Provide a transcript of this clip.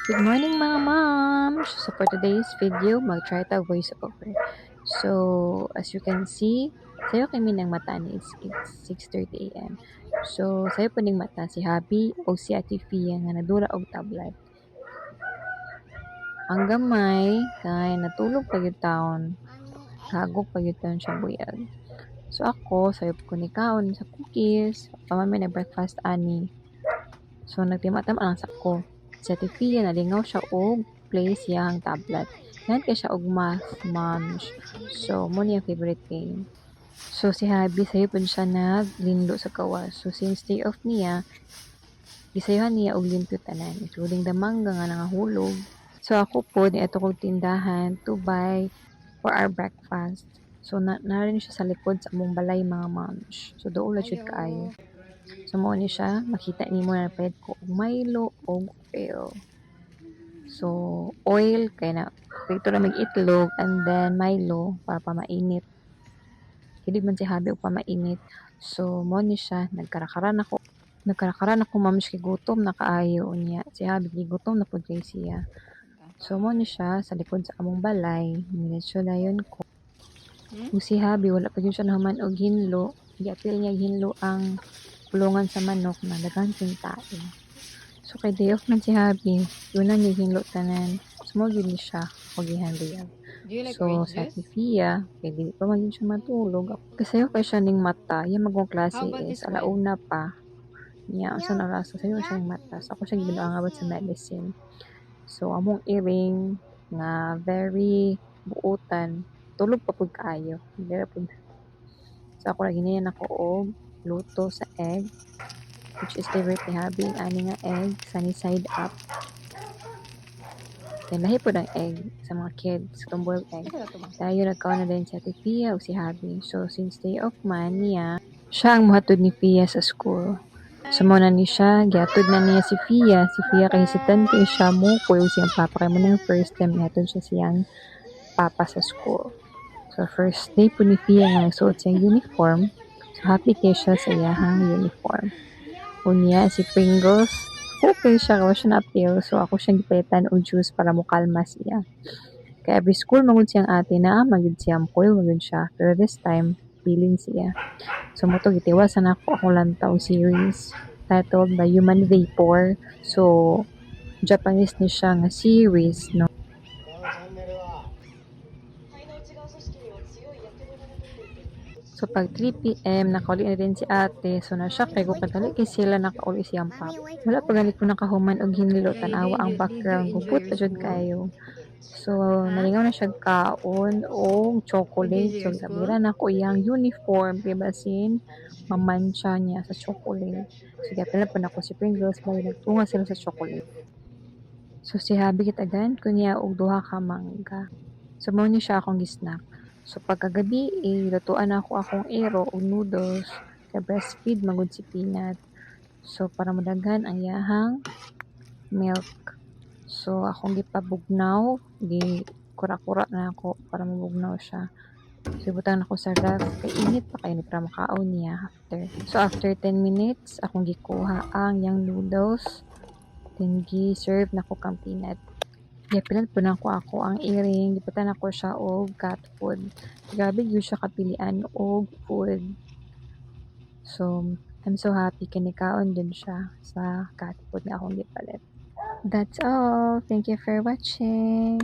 Good morning mga moms! So for today's video, mag-try ta voice over. So as you can see, sayo kami ng mata ni it's 6:30 a.m. So sayo po ning mata si Habi o si Ate Fia nga nadura og tablet. Ang gamay kay natulog pa gyud taon. Kagok pa gyud taon siya buyag. So ako sayo ko ni kaon sa cookies, pamami na breakfast ani. So nagtima-tama lang sa ko. Si Ate Fia nalingaw siya og play siyang tablet. Yan kay siya og math munch. So mo niya favorite game. So si Habi sayo pud siya naglindo sa kawas. So since day off niya, gisayuhan niya og limpyo tanan, including the mangga nga nangahulog. So ako po ni ato kog tindahan to buy for our breakfast. So narin siya sa likod sa among balay mga munch. So doon lang jud kaayo. So mo ni siya, makita nimo na pwede ko og Milo og oil. So oil kay na prito na mig itlog and then Milo para pa mainit. Kili man si Habi og pa mainit. So mo ni siya nagkarakaran ako mams kay gutom na kaayo niya. Si Habi gutom na pud kay siya. So mo ni siya sa likod sa among balay, minitso dayon ko. Kung si Habi wala pa gyud siya nahuman og hinlo, giapil niya hinlo ang kulungan sa manok na daghan sing tae. So kay day off man si Habi, yun na niya hinlo tanan. So mo gyud ni siya og gihandiyag. So sa Tifia, kay di pa man gyud siya matulog. Kasi ako kay siya ning mata, yung magong klase is alauna pa. Niya, sa oras sayo siya ning mata. So ako siya gibinuang about sa medicine. So among earring nga very buotan, tulog pa pud kaayo. Dira pud. So ako lagi niya ako og luto sa egg, which is favorite ni Habi, ani nga egg, sunny side up. Then lahi po ng egg sa mga kids, tumboiled egg. Tayo nagkaon na din si Ate Fia o si Habi. So since day off man niya, siya ang muhatod ni Fia sa school. So muna ni siya, gihatod na niya si Fia. Si Fia kay hesitant kay siya mo, kuya siyang papa kay mo na first time gihatod siya siyang papa sa school. So first day po ni Fia nga nagsuot siyang uniform. So happy kay siya sa iyahang uniform. Unya si Pringles, okay siya kawa siya na-appeal. So ako siyang gipalitan og juice para mokalma siya. Kaya every school magud siyang ate na magud siyang coil magud siya. Pero this time, feeling siya. So mo to gitiwasan ako akong lantaw series titled The Human Vapor. So Japanese ni siya nga series, no. So pag 3 PM nakauli na din si ate. So na-shock kay ko kadali kay sila nakauli siyang pop. Wala pa ganit ko nakahuman og hinlo tanawa ang background gupot pa jud kayo. So nalingaw na siya kaon og chocolate. So sabira na ko iyang uniform kay basin mamantsa niya sa chocolate. So gapila pa nako si Pringles may nagtunga sila sa chocolate. So si Habi kitagan kunya og duha ka mangga. So mao ni siya akong gisnack. So pagkagabi lutuan ako akong ero og noodles kay breastfeed magud si Peanut. So para madaghan ang iyahang milk. So akong gipabugnaw, gi kura-kura na ako para mabugnaw siya. So ibutang ako sa ref kay init pa kay ni para makaon niya after. So after 10 minutes akong gikuha ang yang noodles. Then gi-serve na ko kang Peanut. Gipilan po na ako ang earring, giputan ako siya og cat food. Grabe gyud siya kapilian og food. So I'm so happy kinikaon din siya sa cat food nga akong gipalit. That's all. Thank you for watching.